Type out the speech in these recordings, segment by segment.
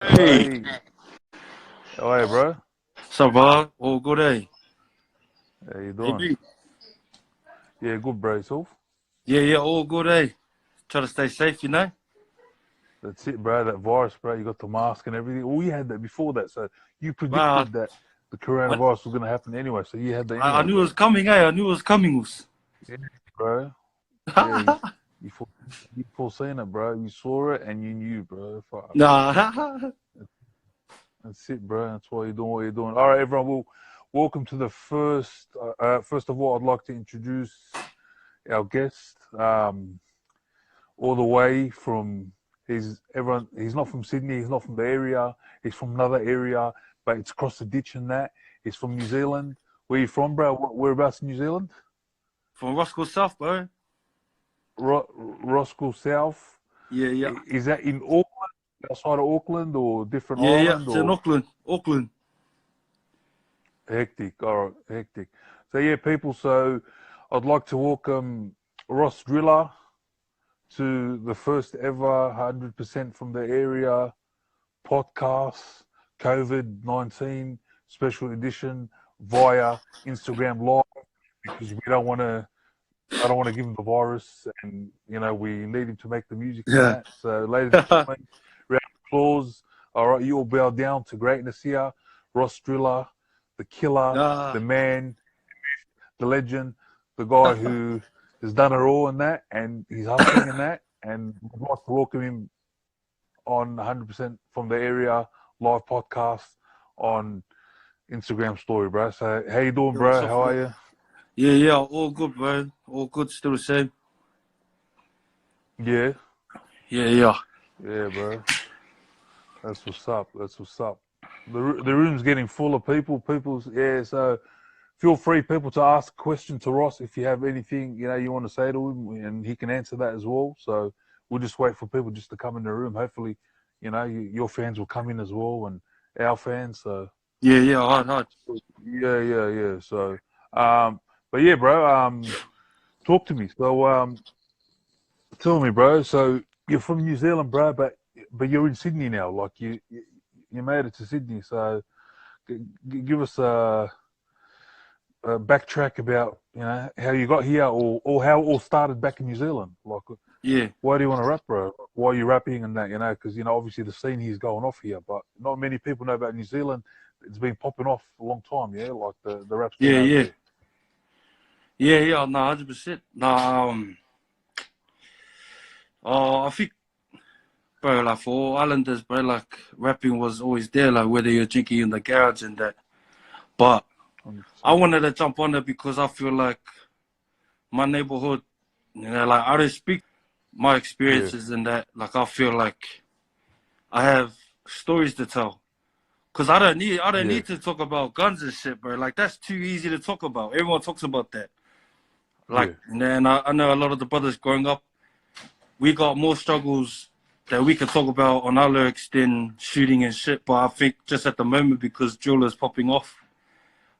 Hey, Hey, how are you, bro? ça va? All good, eh? How you How you doing? been? Yeah, good, bro. Yourself? Yeah, all good, eh? Try to stay safe, you know? That's it, bro. That virus, bro. You got the mask and everything. We had that before that, so you Well, predicted that the I, coronavirus was going to happen anyway. So you had that I anyway, knew it bro. was coming, eh? I knew it was coming, Us. Yeah, bro. Yeah, you, fore- you foreseen it, bro. You saw it and you knew, bro. Fuck. Nah. That's it, bro. That's why you're doing what you're doing. All right, everyone. Well, welcome to the first. First of all, I'd like to introduce our guest. All the way from he's not from Sydney, he's not from the area, he's from another area, but it's across the ditch and that. He's from New Zealand. Where you from, bro? Whereabouts in New Zealand? From Roskill South, bro. Roskill South. Yeah. Is that in Auckland, outside of Auckland, or different Yeah. island, It's in or Auckland. Auckland. hectic? All right, hectic. So yeah, people. So I'd like to welcome ROSDRI114 to the first ever 100% from the area podcast, COVID-19 special edition via Instagram Live because we don't want to. I don't want to give him the virus, and we need him to make the music and Yeah. that. So, ladies and gentlemen, round of applause. All right, you all bow down to greatness here. Ross Driller, the killer, Nah. the man, the legend, the guy who has done it all and that, and he's hustling in that. And I'd like to welcome him on 100% from the area live podcast on Instagram story, bro. So how you doing, Yo, what's bro? up, How are bro? you? Yeah. All good, bro. All good, still the same. Yeah, Yeah. yeah, bro. That's what's up. That's what's up. The room's getting full of people. Yeah. So feel free, people, to ask a question to Ross if you have anything you want to say to him, and he can answer that as well. So we'll just wait for people just to come in the room. Hopefully, your fans will come in as well, and our fans. So Yeah, hard. yeah. So, but yeah, bro. Talk to me. So, tell me, bro. So you're from New Zealand, bro, but you're in Sydney now. Like you made it to Sydney. So give us a backtrack about how you got here, or how it all started back in New Zealand. Like, Yeah. why do you want to rap, bro? Why are you rapping and that? Because obviously the scene here's going off here, but not many people know about New Zealand. It's been popping off a long time, yeah. Like the rap scene over Yeah. there. Yeah, no, 100%. Nah, I think, bro, like for all islanders, bro, like rapping was always there, like whether you're drinking in the garage and that. But I 100%. wanted to jump on it because I feel like my neighborhood, like I don't speak my Yeah, experiences in that. Like I feel like I have stories to tell. Cause I don't yeah, need to talk about guns and shit, bro. Like that's too easy to talk about. Everyone talks about that. Like, yeah, and I know a lot of the brothers growing up, we got more struggles that we can talk about on our lyrics than shooting and shit. But I think just at the moment, because drill is popping off,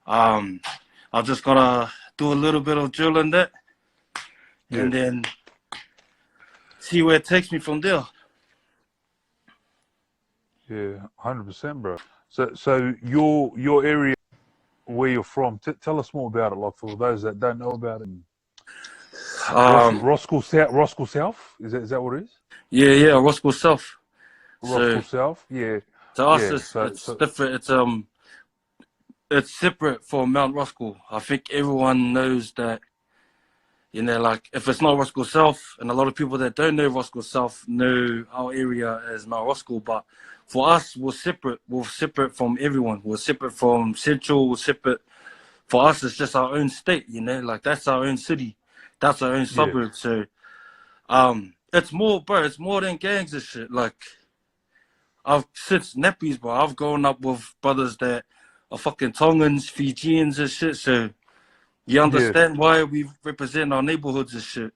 um, I just gotta do a little bit of drill in that, yeah, and then see where it takes me from there. yeah. 100%, bro. So your area where you're from. Tell us more about it, like for those that don't know about it. Um, Roskill South. Roskill South. Is that what it is? yeah, Roskill South. So Roskill South. Yeah, to us, yeah. So it's so different. It's separate from Mount Roskill. I think everyone knows that. Like if it's not Roskill South, and a lot of people that don't know Roskill South know our area as Mount Roskill, but for us, we're separate. We're separate from everyone. We're separate from Central. We're separate. For us, it's just our own state. Like that's our own city. That's our own yeah, suburb. So, it's more, bro. It's more than gangs and shit. Like I've since nappies, bro. I've grown up with brothers that are fucking Tongans, Fijians and shit. So you yeah, understand why we represent our neighborhoods and shit.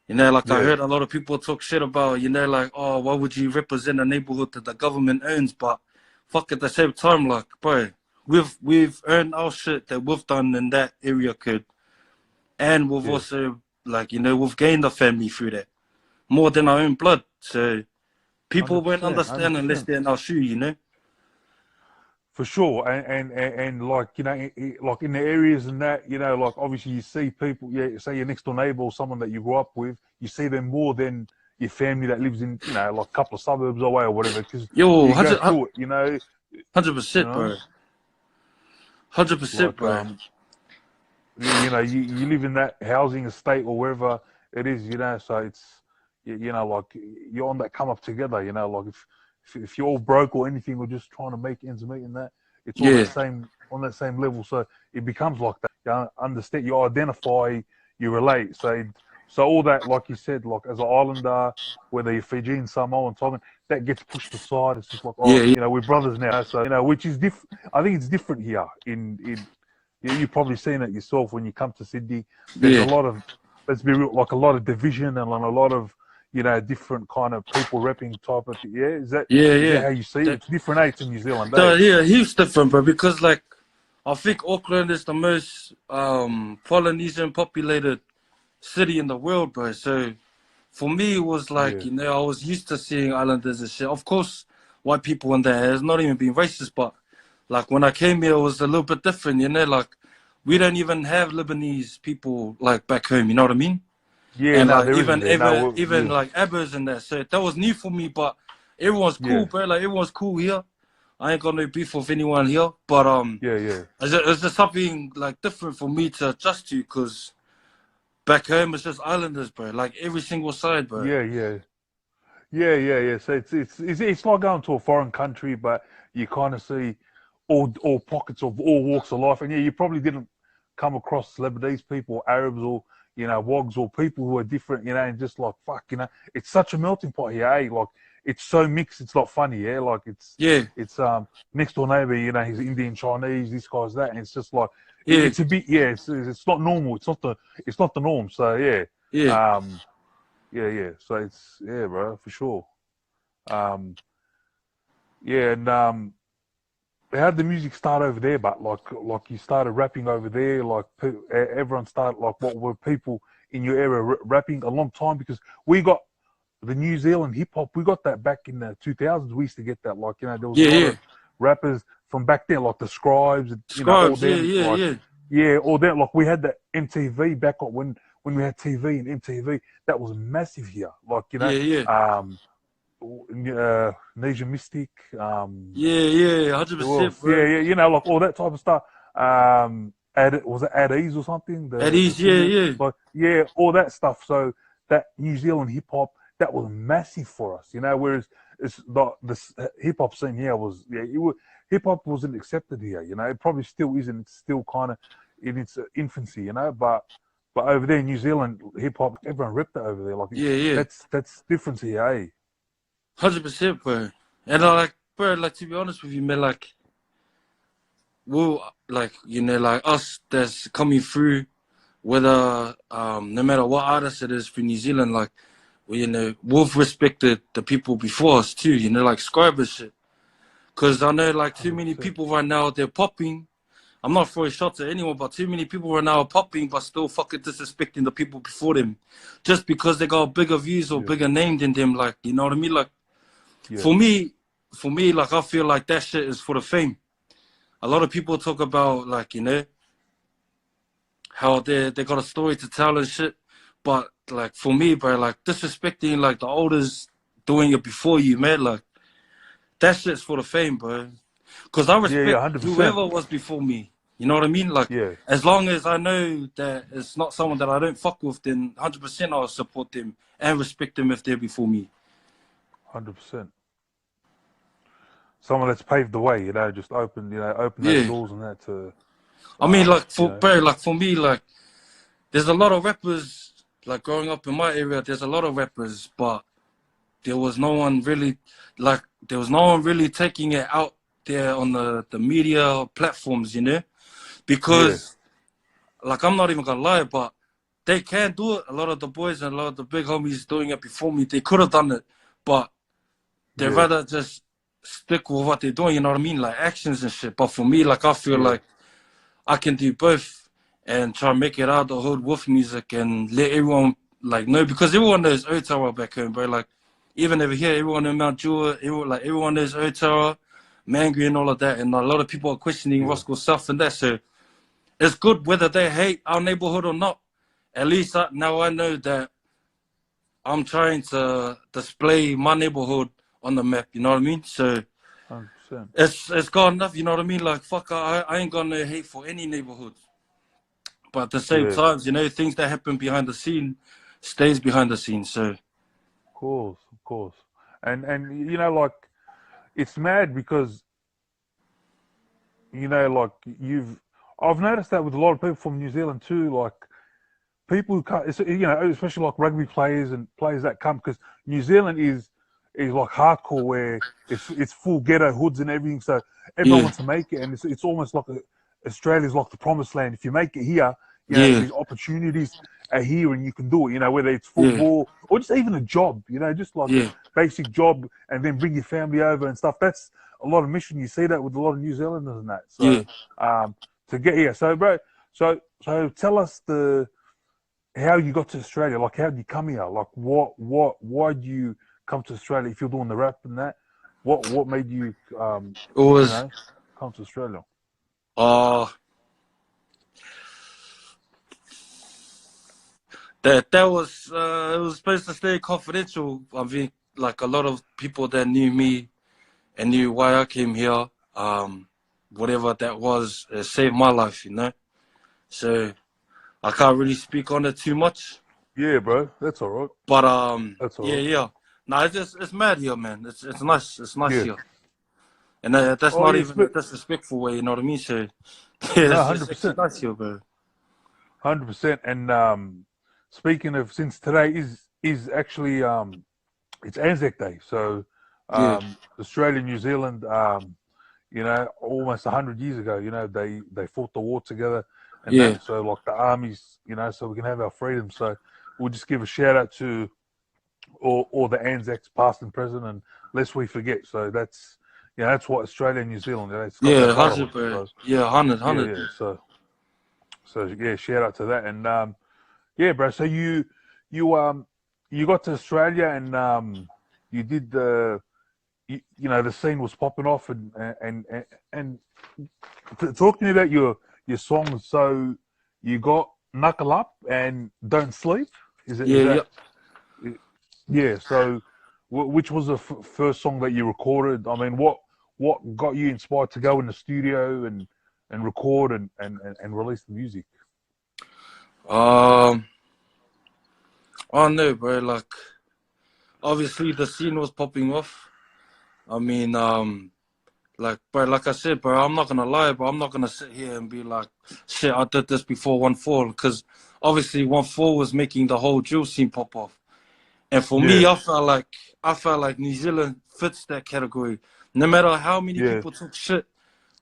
Like I yeah, heard a lot of people talk shit about, like, oh, why would you represent a neighborhood that the government owns? But fuck, at the same time, like, bro, we've earned our shit that we've done in that area code. And we've yeah, also, like, we've gained a family through that. More than our own blood. So people won't 100%, understand unless 100%. they're in our shoe, you know? For sure, and like, you know, like in the areas and that, you know, like obviously you see people, yeah, say your next door neighbor or someone that you grew up with, you see them more than your family that lives in, you know, like a couple of suburbs away or whatever, because Yo, you go through it, you 100%, know, bro. 100%, like bro. you know, you live in that housing estate or wherever it is, you know, so it's, you know, like you're on that come up together, you know, like if you're all broke or anything or just trying to make ends meet and that, it's Yeah, on that same level. So it becomes like that. You understand, you identify, you relate. So all that, like you said, like as an islander, whether you're Fijian, Samoan, Tongan, that gets pushed aside. It's just like, oh, yeah, you know, we're brothers now. So, you know, which is different. I think it's different here in you've probably seen it yourself when you come to Sydney. There's a yeah, lot of, let's be real, like a lot of division and a lot of, you know, different kind of people rapping type of thing. Yeah, yeah, is that yeah. how you see it? That, It's different, eh, to New Zealand, eh? yeah, heaps different, bro, because, like, I think Auckland is the most Polynesian populated city in the world, bro. So for me, it was like, Yeah, you know, I was used to seeing islanders and shit. Of course, white people in there, it's not even being racist, but like when I came here, it was a little bit different, you know, like we don't even have Lebanese people like back home, you know what I mean? yeah. And No, like there isn't there. No, even yeah, like Abbas and that. So that was new for me, but everyone's cool, yeah, bro. Like everyone's cool here. I ain't got no beef with anyone here, but yeah, yeah, it's just something like different for me to adjust to, because back home it's just islanders, bro. Like every single side, bro. yeah, yeah. Yeah. So it's like going to a foreign country, but you kind of see all pockets of all walks of life. And yeah, you probably didn't come across Lebanese people, Arabs, or you know, Wogs, or people who are different, you know, and just like fuck, you know, it's such a melting pot here, eh? Like it's so mixed, it's not funny, yeah. Like Yeah, it's next door neighbor, you know, he's Indian, Chinese, this guy's that, and it's just like yeah, it's a bit, yeah, it's not normal, it's not the norm. So yeah, yeah. um. Yeah. So it's yeah, bro, for sure. Um, yeah, and how did the music start over there? But like you started rapping over there, like everyone started like what were people in your area rapping a long time? Because we got the New Zealand hip hop, we got that back in the 2000s. We used to get that, like, you know, there was a Yeah, lot yeah. of rappers from back then, like the Scribes, you know, all Scribes, yeah, them, yeah, like yeah. yeah, all that. Like we had that MTV back up when we had TV and MTV. That was massive here. Like, you know, Yeah, yeah. Nation Mystic, Yeah, yeah, who 100%, else? Yeah, bro. you know, like all that type of stuff. Was it At Ease or something? At The ease, yeah, singer, yeah. like yeah, all that stuff. So that New Zealand hip hop, that was massive for us, you know. Whereas it's the hip hop scene here was, yeah, hip hop wasn't accepted here, you know. It probably still isn't. It's still kind of in its infancy, you know. But over there in New Zealand, hip hop, everyone ripped it over there. Like Yeah, yeah. that's different here, eh? 100%, bro. And I like, bro, like to be honest with you, man, like, well, like, you know, like us that's coming through, whether, no matter what artist it is for New Zealand, like, we, you know, we've respected the people before us too, you know, like Scribe and shit. Because I know, like, too many 100%. people right now, they're popping. I'm not throwing shots at anyone, but too many people right now are popping, but still fucking disrespecting the people before them, just because they got bigger views or Yeah, bigger name than them. Like, you know what I mean? Like, yeah, for me, like, I feel like that shit is for the fame. A lot of people talk about, like, you know, how they got a story to tell and shit, but like for me, bro, like disrespecting like the oldest doing it before you, man, like that shit's for the fame, bro. Cause I yeah, respect 100%. whoever was before me. You know what I mean? Like, Yeah, as long as I know that it's not someone that I don't fuck with, then 100% I'll support them and respect them if they're before me. 100%. Someone that's paved the way, you know, just open those Yeah. doors and that to, I mean, like you for know, bro, like for me, like there's a lot of rappers. Like growing up in my area, there's a lot of rappers, but there was no one really, like there was no one really taking it out there on the media platforms, you know, yeah, because like I'm not even gonna lie, but they can do it. A lot of the boys and a lot of the big homies doing it before me, they could have done it, but they'd yeah, rather just stick with what they're doing, you know what I mean? Like actions and shit. But for me, like I feel yeah, like I can do both and try and make it out the hood with music and let everyone like know, because everyone knows Otawa back home, bro. Like even over here, everyone in Mount Jewel, everyone knows Otara, Mangry and all of that, and a lot of people are questioning Roskill South and that. So it's good whether they hate our neighborhood or not. At least now I know that I'm trying to display my neighborhood on the map. You know what I mean? So 100%. it's got enough. You know what I mean? Like fuck, I ain't got no hate for any neighborhood. But at the same Yeah. time, you know, things that happen behind the scene stays behind the scene. So Of course. And you know, like, it's mad because, you know, like, I've noticed that with a lot of people from New Zealand too, like, people who come, you know, especially like rugby players and players that come, because New Zealand is like hardcore, where it's full ghetto hoods and everything. So everyone yeah, wants to make it, and it's almost like Australia's like the promised land. If you make it here, you know, yeah, these opportunities are here, and you can do it. You know, whether it's yeah, football or just even a job. You know, just like a yeah, basic job, and then bring your family over and stuff. That's a lot of mission. You see that with a lot of New Zealanders and that. yeah. So to get here, so bro, so tell us how you got to Australia. Like, how did you come here? Like, why did you come to Australia? If you're doing the rap and that, what made you, It was know, come to Australia? uh that was it was supposed to stay confidential. I think like a lot of people that knew me and knew why I came here, whatever that was, it saved my life, you know. So I can't really speak on it too much. Yeah, bro, that's all right. But That's all yeah, right. yeah. No, it's mad here, man. It's nice. It's nice Yeah. here. And that's Oh not yeah, even a disrespectful way, you know what I mean? So, yeah, no, it's hundred actually percent, nice here, bro. 100%. And speaking of, since today is actually it's Anzac Day, so Yeah, Australia, New Zealand, you know, almost 100 years ago, you know, they fought the war together and yeah, that. So like the armies, you know, so we can have our freedom. So we'll just give a shout out to all the Anzacs, past and present, and lest we forget. So that's, you know, that's what Australia and New Zealand, you know, it's got yeah, that blood on 100, us. bro. So Yeah, 100, yeah, 100. yeah. So yeah, shout out to that. And yeah, bro. So you got to Australia and you did you know, the scene was popping off and talk to me about your songs. So you got Knuckle Up and Don't Sleep. Is Yeah, yeah. that yeah? So which was the first song that you recorded? I mean, what got you inspired to go in the studio and record and release the music? Um, I don't know, bro. Like, obviously the scene was popping off. I mean, like, bro, like I said, bro, I'm not gonna lie, bro. I'm not gonna sit here and be like, shit, I did this before 1-4, because obviously 1-4 was making the whole drill scene pop off. And for me, Yeah, I felt like New Zealand fits that category. No matter how many yeah, people talk shit,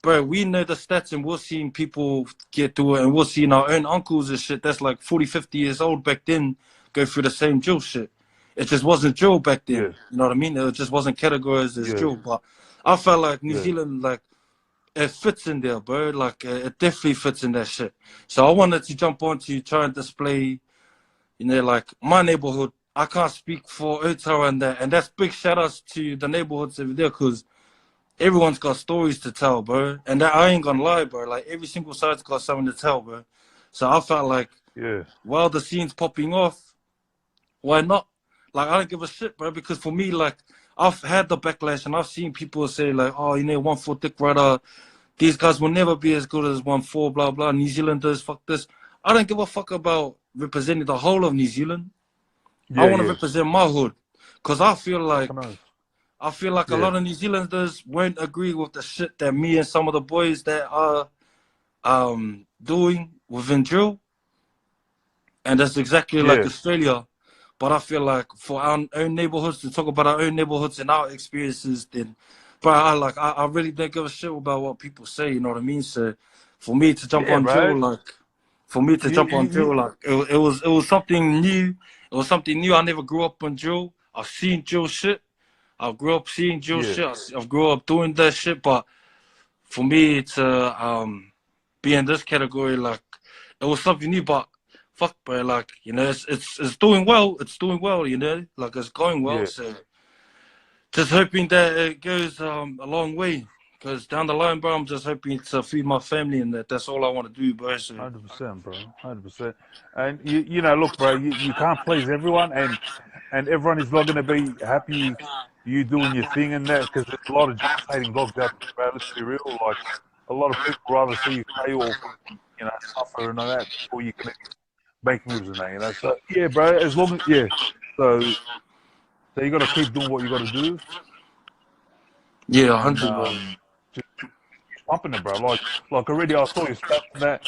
bro, we know the stats and we're seeing people get through it, and we're seeing our own uncles and shit that's like 40, 50 years old back then go through the same drill shit. It just wasn't drill back yeah, then. You know what I mean? It just wasn't categorized as yeah, drill. But I felt like New yeah, Zealand, like, it fits in there, bro. Like, it definitely fits in that shit. So I wanted to jump on to try and display, you know, like my neighborhood. I can't speak for Otara and that. And that's big shout outs to the neighborhoods over there, because everyone's got stories to tell, bro. And that, I ain't gonna lie, bro. Like, every single side's got something to tell, bro. So I felt like, yeah, while the scene's popping off, why not? Like, I don't give a shit, bro. Because for me, like, I've had the backlash and I've seen people say, like, oh, you know, 1-4 Dick Rider, these guys will never be as good as 1-4, blah, blah. New Zealanders, fuck this. I don't give a fuck about representing the whole of New Zealand. I yeah, want to yeah. represent my hood. Because I know. I feel like a Yeah, lot of New Zealanders won't agree with the shit that me and some of the boys that are doing within drill. And that's exactly like yeah, Australia. But I feel like for our own neighborhoods, to talk about our own neighborhoods and our experiences, then, but I really don't give a shit about what people say. You know what I mean? So, for me to jump yeah, on drill, bro. like, for me to jump on drill, like, it was something new. It was something new. I never grew up on drill. I've seen drill shit. I grew up seeing drill Yeah, shit. I've grew up doing that shit. But for me to be in this category, like, it was something new. But fuck, bro, like, you know, it's doing well. It's doing well, you know, like, it's going well. yeah, So just hoping that it goes a long way. Because down the line, bro, I'm just hoping to feed my family, and that's all I want to do, bro. So 100%, bro. 100%. And you know, look, bro, you can't please everyone, and everyone is not going to be happy you doing your thing and that, because there's a lot of jealous hating dogs out there, bro. Let's be real. Like, a lot of people rather see you fail or fucking, you know, suffer and all that before you can make moves and that, you know. So yeah, bro. As long as so so you got to keep doing what you got to do, yeah, and 100, bro. just pumping it, bro. Like already, I saw your stats on that.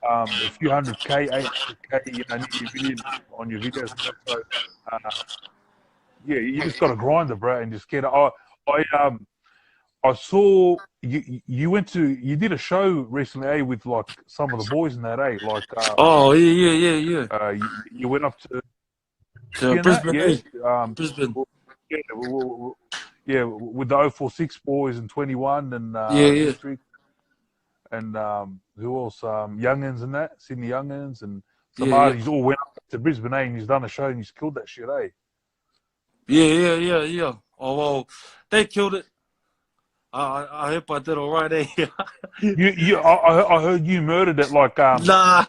A few hundred K, 800K, you know, nearly a million on your videos and that. So, yeah, you just got to grind it, bro, and just get it. I saw you did a show recently, with like some of the boys in that, Like, Oh yeah. you went up to To in that, Brisbane, yeah, Brisbane. yeah, yeah, with the 046 boys and 21 and Yeah. District. And who else? Youngins and that, Sydney Youngins and some Yeah. artists all went up to Brisbane, and he's done a show and he's killed that shit, Yeah. Oh well, they killed it. I hope I did all right, I heard you murdered it. Like, Nah.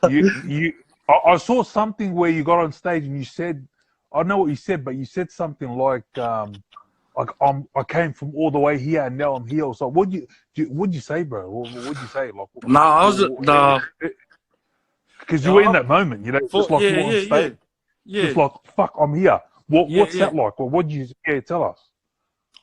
I saw something where you got on stage and you said, I don't know what you said, but you said something like I came from all the way here and now I'm here. So what'd you say, bro? What'd you say? Like, Nah, I was nah. Because Yeah, you were in that moment, you know, just like you were on stage, yeah. just like, fuck, I'm here. What's Yeah. that like? Well, what'd you tell us?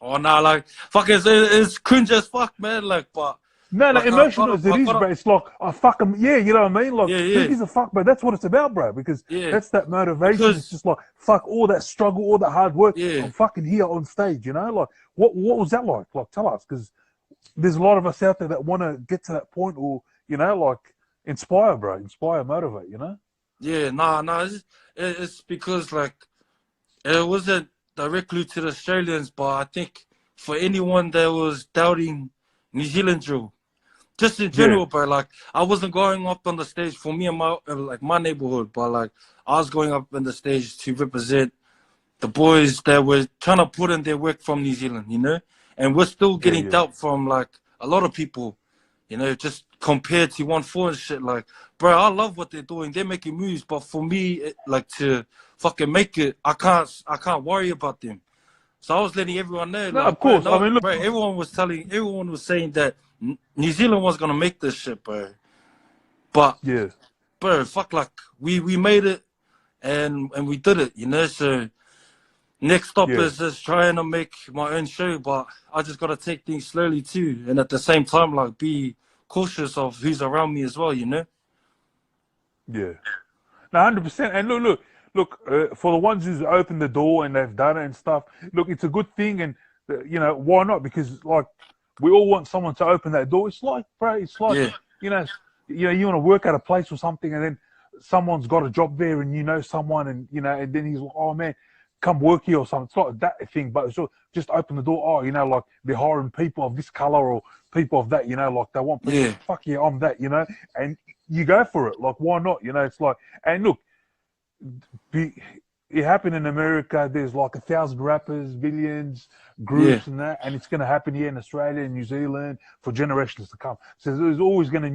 Oh nah, like fuck, it's cringe as fuck, man. Like, but No, like emotional as it is, bro. It's like, I fuck him. Yeah, you know what I mean? Like, who yeah, gives a fuck, bro? That's what it's about, bro. Because yeah. that's that motivation. Because It's just like, fuck all that struggle, all that hard work. yeah, I'm fucking here on stage, you know? Like, what was that like? Like, tell us, because there's a lot of us out there that want to get to that point, or, you know, like, inspire, bro. Inspire, motivate, you know? yeah, nah. It's because like it wasn't directly to the Australians, but I think for anyone that was doubting New Zealand drill, just in general, bro. Like I wasn't going up on the stage for me and my neighborhood, but like I was going up on the stage to represent the boys that were trying to put in their work from New Zealand, you know, and we're still getting doubt from like a lot of people, you know, just compared to 1-4 and shit. Like, bro, I love what they're doing. They're making moves, but for me, like to fucking make it, I can't worry about them. So I was letting everyone know, No, like, of course. bro, I mean, look, bro, everyone was saying that New Zealand was gonna make this shit, bro. But bro, fuck, like we made it, and we did it, you know. So next stop is just trying to make my own show, but I just gotta take things slowly too, and at the same time, like be cautious of who's around me as well, you know. Yeah. No, 100%. And look. For the ones who's opened the door and they've done it and stuff, look, it's a good thing, and you know why not? Because like we all want someone to open that door. It's like, bro, it's like you know, you want to work at a place or something, and then someone's got a job there, and you know someone, and you know, and then he's like, oh man, come work here or something. It's like that thing, but it's just open the door. Oh, you know, like they're hiring people of this color or people of that. You know, like they want people. Fuck yeah, I'm that. You know, and you go for it. Like, why not? You know, it's like, and look. It happened in America. There's like 1,000 rappers, millions, groups, and that, and it's going to happen here in Australia and New Zealand for generations to come. So there's always going to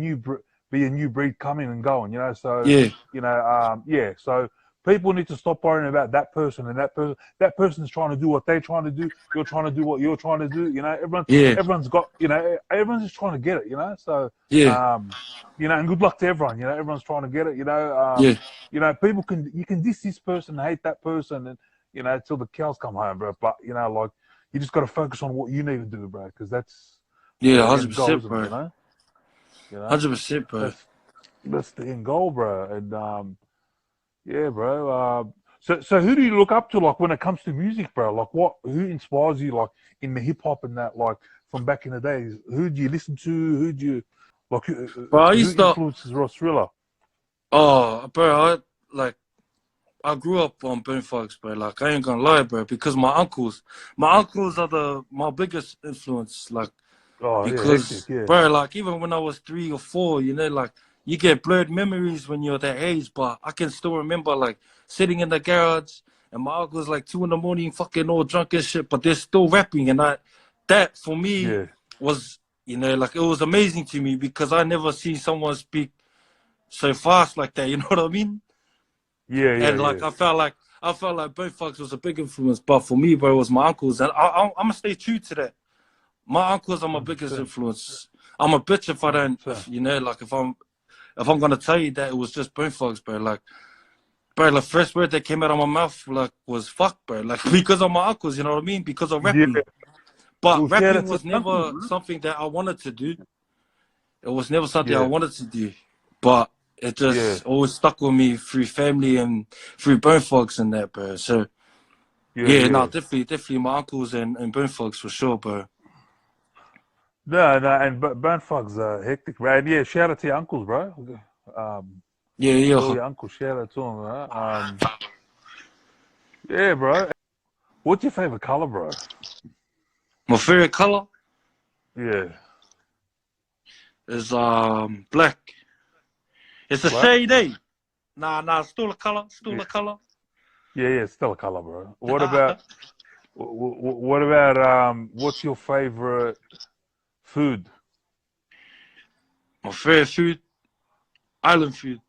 be a new breed coming and going, you know. So you know, So people need to stop worrying about that person and that person. That person's trying to do what they're trying to do. You're trying to do what you're trying to do. You know, everyone's got, you know, everyone's just trying to get it. You know, so you know, and good luck to everyone. You know, everyone's trying to get it. You know, you know, you can diss this person, hate that person, and you know, till the cows come home, bro. But you know, like you just got to focus on what you need to do, bro, because that's 100%, bro. You know, 100%, bro. That's the end goal, bro. And yeah, bro. So who do you look up to, like when it comes to music, bro? Like who inspires you, like in the hip hop and that, like from back in the days? Who do you listen to? Who do you like? Bro, who influences ROSDRI114? Oh, bro, I grew up on Bone Thugs, bro. Like I ain't gonna lie, bro, because my uncles are my biggest influence. Like because bro, like even when I was 3 or 4, you know, like you get blurred memories when you're that age, but I can still remember like sitting in the garage and my uncle's like 2 in the morning, fucking all drunk and shit, but they're still rapping, and that for me was, you know, like it was amazing to me because I never seen someone speak so fast like that. You know what I mean? And like I felt like Bone Thugs was a big influence, but for me, bro, it was my uncles, and I'm gonna stay true to that. My uncles are my biggest influence. I'm a bitch if I don't, you know, like if I'm gonna tell you that it was just Bone Thugs, bro. Like, bro, the first word that came out of my mouth like was fuck, bro. Like because of my uncles, you know what I mean? Because of rapping. But rapping was never something that I wanted to do. It was never something I wanted to do. But it just always stuck with me through family and through Bone Thugs and that, bro. So no, definitely my uncles and Bone Thugs for sure, bro. No, and Bone Thugs are hectic, bro. And yeah, shout out to your uncles, bro. Yeah. All your uncles, shout out to them, bro. Yeah, bro. What's your favorite color, bro? My favorite color? Yeah. Is black. It's a shade, eh? Nah, still a color, a color. Yeah, still a color, bro. What about what's your favorite food? My favorite food? Island food.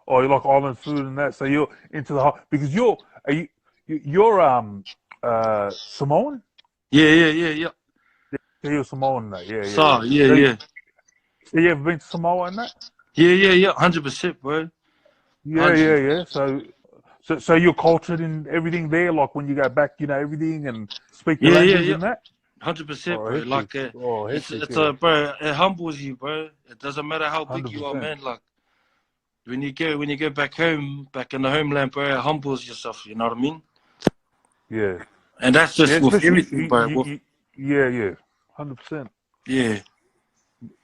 Oh, you like island food and that? So you're into the hot because you're Samoan? Yeah. Yeah, you're Samoan, that. Yeah. So yeah. So you ever been to Samoa and that? Yeah. 100%, bro. Yeah. So you're cultured in everything there, like when you go back, you know everything and speak the language and that. 100%, bro. Hectic. Like it's bro. It humbles you, bro. It doesn't matter how big 100%. you are, man. Like when you go back home, back in the homeland, bro, it humbles yourself. You know what I mean? Yeah. And that's just with everything, bro. 100%. Yeah.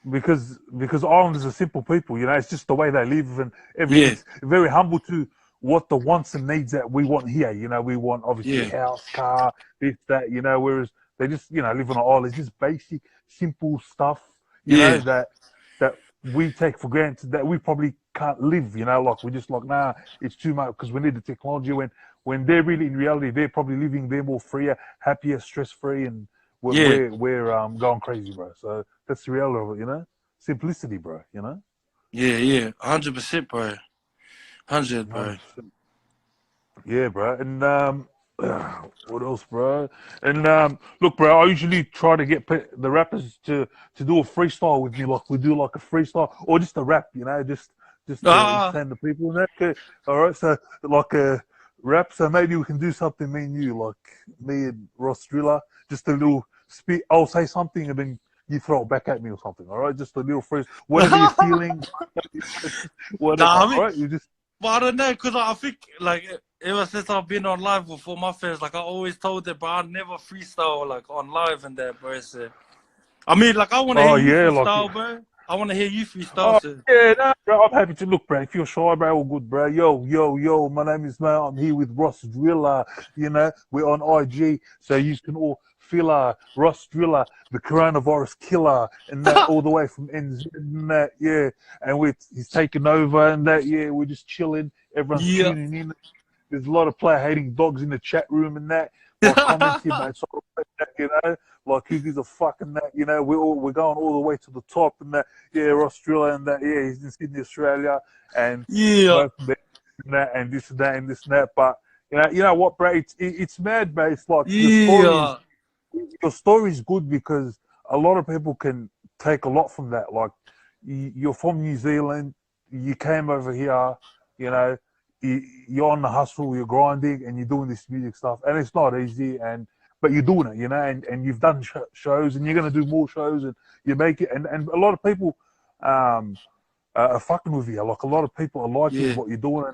Because Islanders are simple people, you know. It's just the way they live and everything. It's very humble to what the wants and needs that we want here. You know, we want obviously house, car, this, that. You know, whereas they just live on an island. It's just basic, simple stuff. You know that we take for granted that we probably can't live. You know, like we're just like nah, it's too much because we need the technology. When they're really in reality, they're probably living. They're more freer, happier, stress free, and we're going crazy, bro. So that's the reality of it, you know. Simplicity, bro. You know. Yeah. 100%, bro. 100, bro. 100%. Yeah, bro. And what else, bro? And look, bro, I usually try to get the rappers to do a freestyle with me, like we do like a freestyle or just a rap, you know, just to entertain the people and that. Okay. All right, so like a rap. So maybe we can do something, me and you, like me and ROSDRI114, just a little speak. I'll say something and then you throw it back at me or something. All right, just a little freeze, whatever you're feeling, whatever. Nah, I mean, all right, you just. But I don't know, because I think, like, ever since I've been on live with all my fans, like, I always told them, but I never freestyle, like, on live and that, bro. So, I mean, like, I want to hear you freestyle, like, bro. I want to hear you freestyle. So. Yeah, no, bro, I'm happy to look, bro. If you're shy, bro, all good, bro. Yo, my name is Mel. I'm here with ROSDRI114. You know, we're on IG, so you can all feel ROSDRI114, the coronavirus killer, and that all the way from NZ and that, yeah. And he's taking over and that, yeah. We're just chilling. Everyone's tuning in. There's a lot of player hating dogs in the chat room and that. Like commenting, mate. So, you know, like who gives a fuck and that, you know, we're going all the way to the top and that, yeah, Australia and that, yeah, he's in Sydney, Australia, and and that and this and that and this and that. But you know what, bro? It's mad, bro. It's like your story is good because a lot of people can take a lot from that. Like you're from New Zealand, you came over here, you know. You're on the hustle, you're grinding, and you're doing this music stuff, and it's not easy, but you're doing it, you know, and you've done shows, and you're going to do more shows, and you make it, and a lot of people are fucking with you. Like a lot of people are liking what you're doing,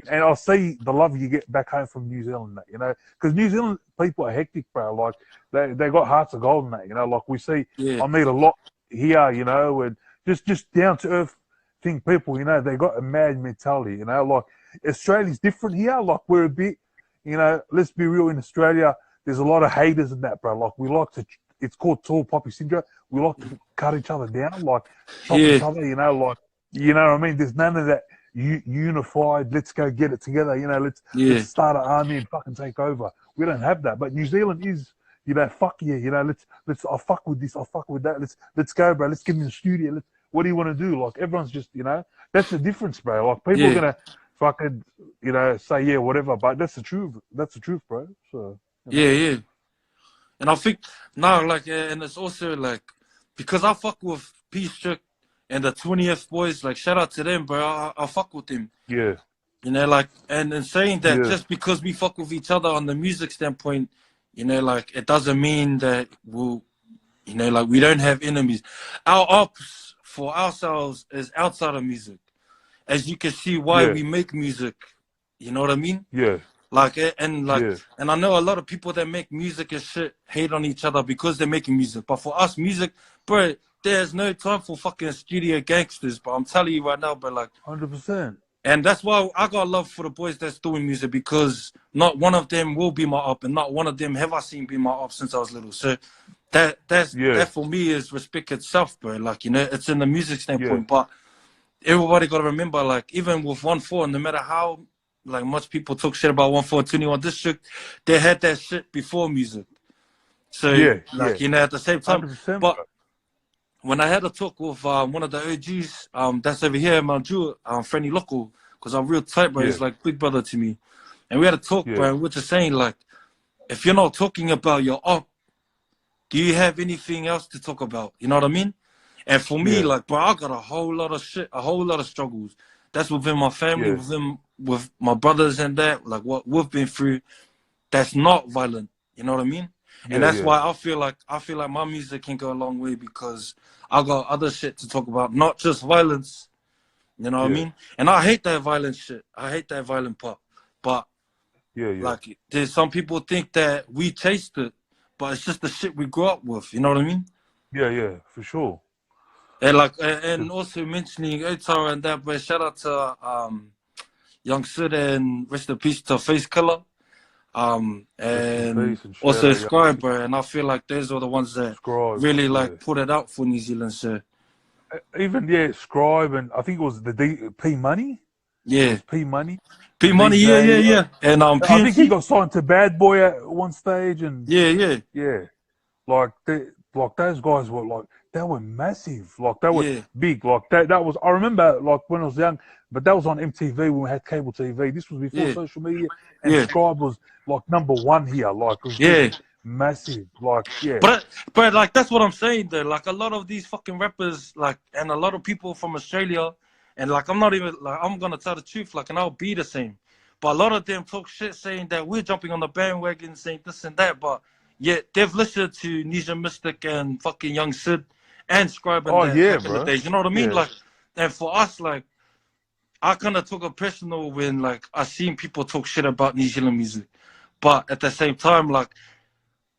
and I'll see the love you get back home from New Zealand, you know, because New Zealand people are hectic, bro. Like they got hearts of gold, mate. You know, like we see, I meet a lot here, you know, and just down to earth thing people, you know, they got a mad mentality, you know, like. Australia's different here. Like we're a bit, you know. Let's be real. In Australia, there's a lot of haters and that, bro. Like we like to. It's called tall poppy syndrome. We like to cut each other down, like chop each other. You know, like you know what I mean. There's none of that unified. Let's go get it together. You know, let's start an army and fucking take over. We don't have that. But New Zealand is, you know, fuck yeah. You know, let's. I'll fuck with this. I'll fuck with that. Let's go, bro. Let's get in the studio. What do you want to do? Like everyone's just, you know, that's the difference, bro. Like people are gonna fucking, you know, say yeah, whatever. But that's the truth. That's the truth, bro. So. You know. Yeah. And I think now, like, and it's also like, because I fuck with P-Strict and the 20th boys, like, shout out to them, bro. I fuck with them. Yeah. You know, like, and in saying that, just because we fuck with each other on the music standpoint, you know, like, it doesn't mean that we'll, you know, like, we don't have enemies. Our ops for ourselves is outside of music. As you can see why we make music. You know what I mean? Yeah. Like, and I know a lot of people that make music and shit hate on each other because they're making music. But for us, music, bro, there's no time for fucking studio gangsters. But I'm telling you right now, bro, like, 100%. And that's why I got love for the boys that's doing music, because not one of them will be my op, and not one of them have I seen be my op since I was little. So that for me is respect itself, bro. Like, you know, it's in the music standpoint. But everybody got to remember, like, even with 1-4, no matter how like much people talk shit about 1-4 21 District, they had that shit before music. So you know, at the same time, 100%, but when I had a talk with one of the OGs that's over here in Mount Jewel, Frenny Local, because I'm real tight, bro. He's like big brother to me. And we had a talk, bro, and we're just saying, like, if you're not talking about your op, do you have anything else to talk about? You know what I mean? And for me, like, bro, I got a whole lot of shit, a whole lot of struggles. That's within my family, with my brothers and that, like what we've been through, that's not violent. You know what I mean? And that's why I feel like my music can go a long way, because I got other shit to talk about, not just violence. You know what I mean? And I hate that violent shit. I hate that violent part. But like, there's some people think that we chased it, but it's just the shit we grew up with. You know what I mean? Yeah, for sure. And like, and also mentioning Otara and that, but shout out to Young Sid, and rest in peace to Face Killer. And also Scribe, bro. And I feel like those are the ones that really like put it out for New Zealand. So even Scribe, and I think it was the P Money. P Money. P Money, yeah. And I think he got signed to Bad Boy at one stage, and like those guys were like, they were massive, like they were big, like that was, I remember, like when I was young, but that was on MTV when we had cable TV. This was before social media, and Scribe was like #1 here, like it was just massive, like But like, that's what I'm saying though. Like, a lot of these fucking rappers, like, and a lot of people from Australia, and like, I'm not even like, I'm gonna tell the truth, like, and I'll be the same. But a lot of them talk shit saying that we're jumping on the bandwagon, saying this and that, but yet they've listened to Nisha Mystic and fucking Young Sid and Scribe and back in the days. You know what I mean? Like, and for us, like, I kind of took it personal when, like, I seen people talk shit about New Zealand music. But at the same time, like,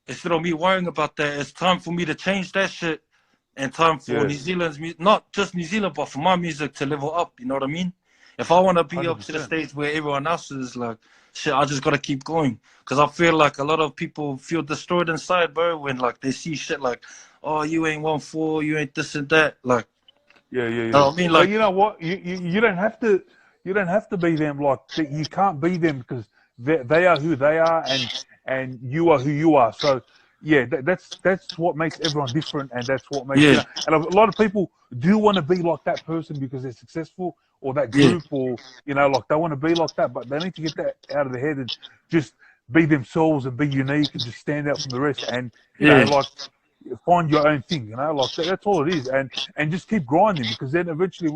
instead of me worrying about that, it's time for me to change that shit, and time for New Zealand's music, not just New Zealand, but for my music to level up. You know what I mean? If I want to be 100%. Up to the stage where everyone else is, like, shit, I just got to keep going. Because I feel like a lot of people feel destroyed inside, bro, when, like, they see shit like, oh, you ain't 1-4, you ain't this and that. Like, You know what I mean? Like, but you know what? You don't have to. You don't have to be them. Like, you can't be them, because they are who they are, and you are who you are. So that's what makes everyone different, and that's what makes you know. And a lot of people do want to be like that person because they're successful, or that group, or you know, like they want to be like that, but they need to get that out of their head and just be themselves and be unique and just stand out from the rest, and you know, like, find your own thing, you know, like that's all it is, and just keep grinding, because then eventually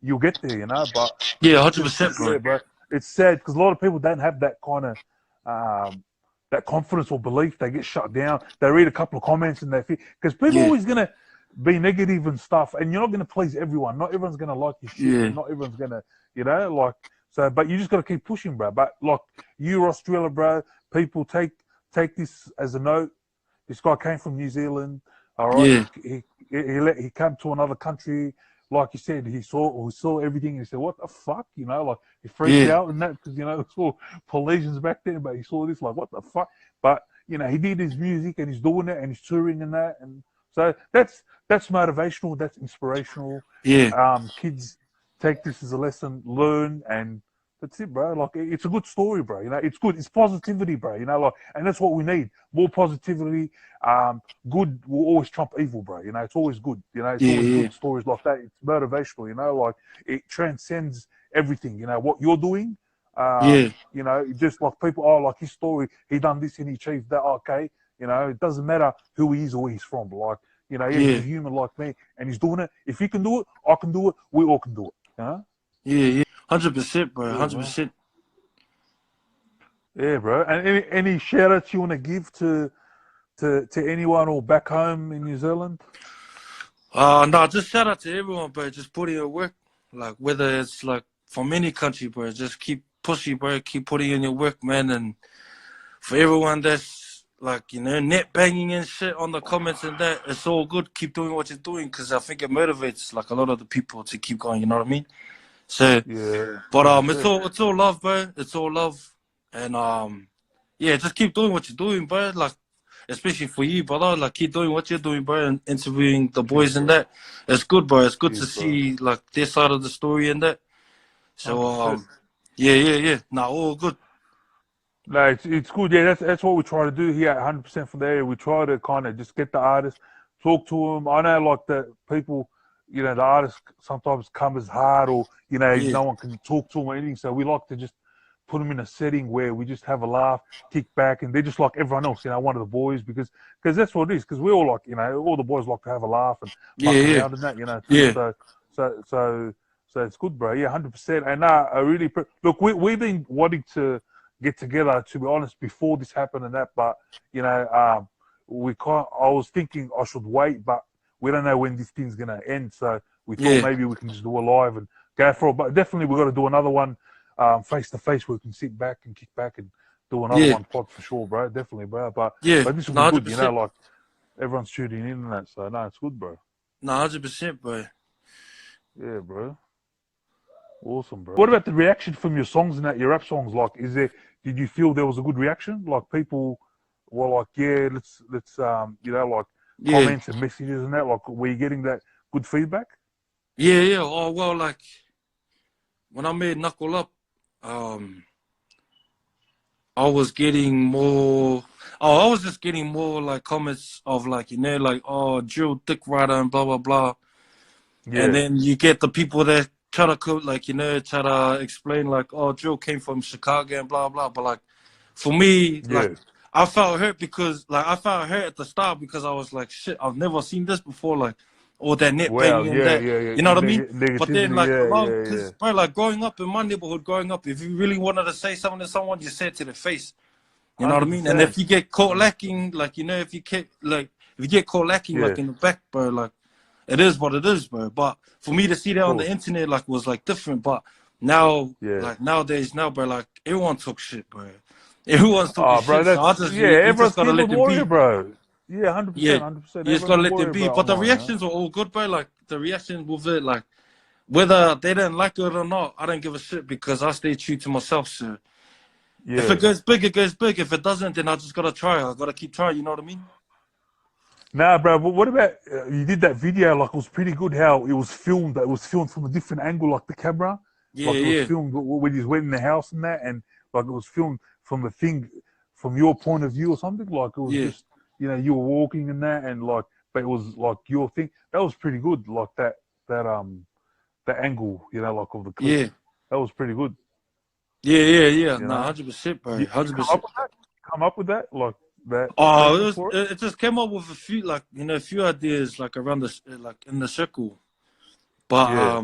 you'll get there, you know. But 100%, bro. Bro, it's sad because a lot of people don't have that kind of that confidence or belief. They get shut down. They read a couple of comments and they feel, because people are always gonna be negative and stuff, and you're not gonna please everyone. Not everyone's gonna like your shit. And not everyone's gonna, you know, like, so. But you just gotta keep pushing, bro. But like you, Australia, bro, people take this as a note. This guy came from New Zealand, all right. He came to another country, like you said. He saw everything, and he said, "What the fuck?" You know, like he freaked out and that, because you know, it's all Polynesians back then. But he saw this, like, what the fuck? But you know, he did his music and he's doing it and he's touring and that, and so that's motivational. That's inspirational. Kids take this as a lesson, learn, and that's it, bro. Like, it's a good story, bro. You know, it's good. It's positivity, bro. You know, like, and that's what we need. More positivity. Good will always trump evil, bro. You know, it's always good. You know, it's Yeah, always yeah, good stories like that. It's motivational. You know, like it transcends everything. You know what you're doing. yeah, You know, just like people are like his story. He done this and he achieved that. Okay, you know, it doesn't matter who he is or where he's from. Like, you know, yeah, he's a yeah, human like me, and he's doing it. If he can do it, I can do it. We all can do it. You know? yeah, yeah. 100%, bro. Yeah, bro. 100%. Yeah, bro. And any shout outs you want to give to anyone or back home in New Zealand? No, just shout out to everyone, bro. Just put in your work. Like, whether it's like from any country, bro, just keep pushing, bro. Keep putting in your work, man. And for everyone that's like, you know, net banging and shit on the comments and that, it's all good. Keep doing what you're doing, because I think it motivates like a lot of the people to keep going. You know what I mean? So, Yeah, but 100%. it's all love, bro. It's all love, and yeah, just keep doing what you're doing, bro. Like, especially for you, brother. Like, keep doing what you're doing, bro, and interviewing the Cheers, boys and bro. that. It's good, bro. It's good to Cheers, bro. see like their side of the story and that. So 100%. yeah, yeah, yeah. Nah, all good. No, it's good. Yeah, that's what we try to do here at 100% from the area. We try to kind of just get the artists, talk to them. I know, like, the people, you know, the artists sometimes come as hard, or, you know, Yeah, no one can talk to them or anything. So we like to just put them in a setting where we just have a laugh, kick back, and they're just like everyone else, you know, one of the boys, because that's what it is. Because we all like, you know, all the boys like to have a laugh and yeah, fuck yeah, around and that, you know, too. yeah, So it's good, bro. Yeah, 100%. And I really look. We've been wanting to get together, to be honest, before this happened and that. But, you know, we can't. I was thinking I should wait, but we don't know when this thing's gonna end. So we thought yeah, maybe we can just do a live and go for it. But definitely we got to do another one, face to face, where we can sit back and kick back and do another yeah, one pod for sure, bro. Definitely, bro. But yeah. this will Nah, be hundred good. You know, percent. like everyone's tuning in and that. So no, it's good, bro. Nah, 100%, bro. Yeah, bro. Awesome, bro. What about the reaction from your songs and that, your rap songs? Like, did you feel there was a good reaction? Like, people were like, yeah, let's you know, like, Yeah, comments and messages and that. Like, were you getting that good feedback? yeah, yeah. Oh well, like when I made Knuckle Up, um, I was getting more. Oh, I was just getting more like comments of like, you know, like, oh, drill dick rider and blah blah blah. And Yeah, then you get the people that try to like, you know, try to explain like, oh, drill came from Chicago and blah blah. But like, for me, like, yeah, I felt hurt because like I felt hurt at the start because I was like, shit, I've never seen this before, like all that net wow, banging and yeah, that. yeah, yeah. You know what I mean? But then Negativity, like yeah, along, yeah, yeah. because bro, like growing up in my neighborhood, growing up, if you really wanted to say something to someone, you say it to their face. You know what I mean? And if 100%, you get caught 100%. lacking, like, you know, if you get like if you get caught lacking Yeah, like in the back, bro, like it is what it is, bro. But for me to see that of on the course. internet, like, was like different. But now, Yeah. like nowadays, now, bro, like everyone talk shit, bro. Everyone's talking Oh, bro, shit. So I that's just yeah. you just Everyone's gotta let keyboard them warrior, be. bro. Yeah, Yeah, 100%, 100%. you just Everyone's gotta a let them warrior, be. bro, But the online, you know. reactions were all good, bro. Like the reactions with it, like whether they didn't like it or not, I don't give a shit because I stay true to myself. So if it Yeah. goes big, it goes big. If it doesn't, then I just gotta try. I gotta keep trying. You know what I mean? Nah, bro. But what about you did that video? Like, it was pretty good. How it was filmed. It was filmed from a different angle, like the camera. Yeah, Like, it was yeah, filmed when you went in the house and that, and like it was filmed from the thing, from your point of view or something. Like, it was yeah, just, you know, you were walking and that, and like, but it was like your thing. That was pretty good. Like that angle, you know, like of the clip. yeah, That was pretty good. yeah, yeah, yeah. You Nah, know. 100%, bro. You come 100%. up with that? Come up with that? Like that Oh, segment for it? it just came up with a few, like, you know, a few ideas, like around the, like in the circle. But Yeah.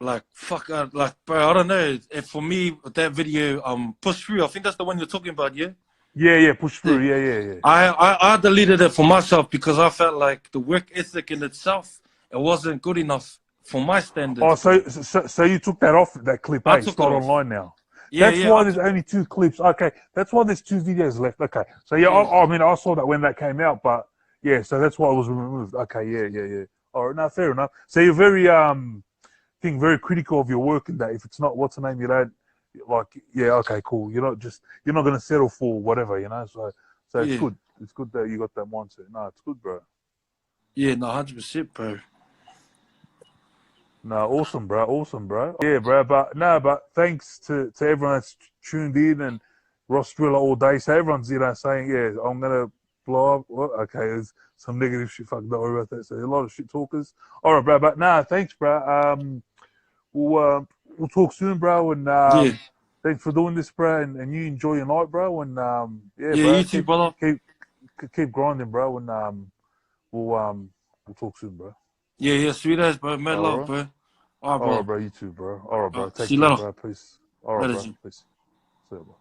like fuck, like bro, I don't know. If for me that video, push through. I think that's the one you're talking about, yeah. Yeah, yeah, push The- through. Yeah, yeah, yeah. I deleted it for myself because I felt like the work ethic in itself, it wasn't good enough for my Oh, standards, bro. so you took that off that clip, I eh? It's took it not off. online now. Yeah, That's yeah, why I there's took it only off. two clips. Okay, that's why there's two videos left. Okay, so yeah, Yeah, I mean, I saw that when that came out, but yeah, so that's why it was removed. Okay, yeah, yeah, yeah. All right, now fair enough. So you're very think very critical of your work and that. If it's not, what's the name? You don't like. Yeah, okay, cool. You're not gonna settle for whatever, you know. So it's yeah, good. It's good that you got that mindset. No, it's good, bro. yeah. No, 100%, bro. No, awesome, bro. Awesome, bro. Yeah, bro. But thanks to everyone that's tuned in and ROSDRI114 all day. So everyone's, saying, yeah, I'm going to blow up. Well, okay, there's some negative shit. Fuck, don't worry about that. So a lot of shit talkers. All right, bro. But thanks, bro. We'll talk soon, bro. And Yeah. thanks for doing this, bro. And you enjoy your night, bro. And yeah, Yeah, bro. you too, brother. Keep grinding, bro. And we'll talk soon, bro. Yeah, yeah, sweet as, bro. Mad All love, right. bro. All right, All right, bro. bro. You too, bro. All right, bro. See Take you care, later. bro. Peace. All right, Later, bro. G. Peace. See you, bro.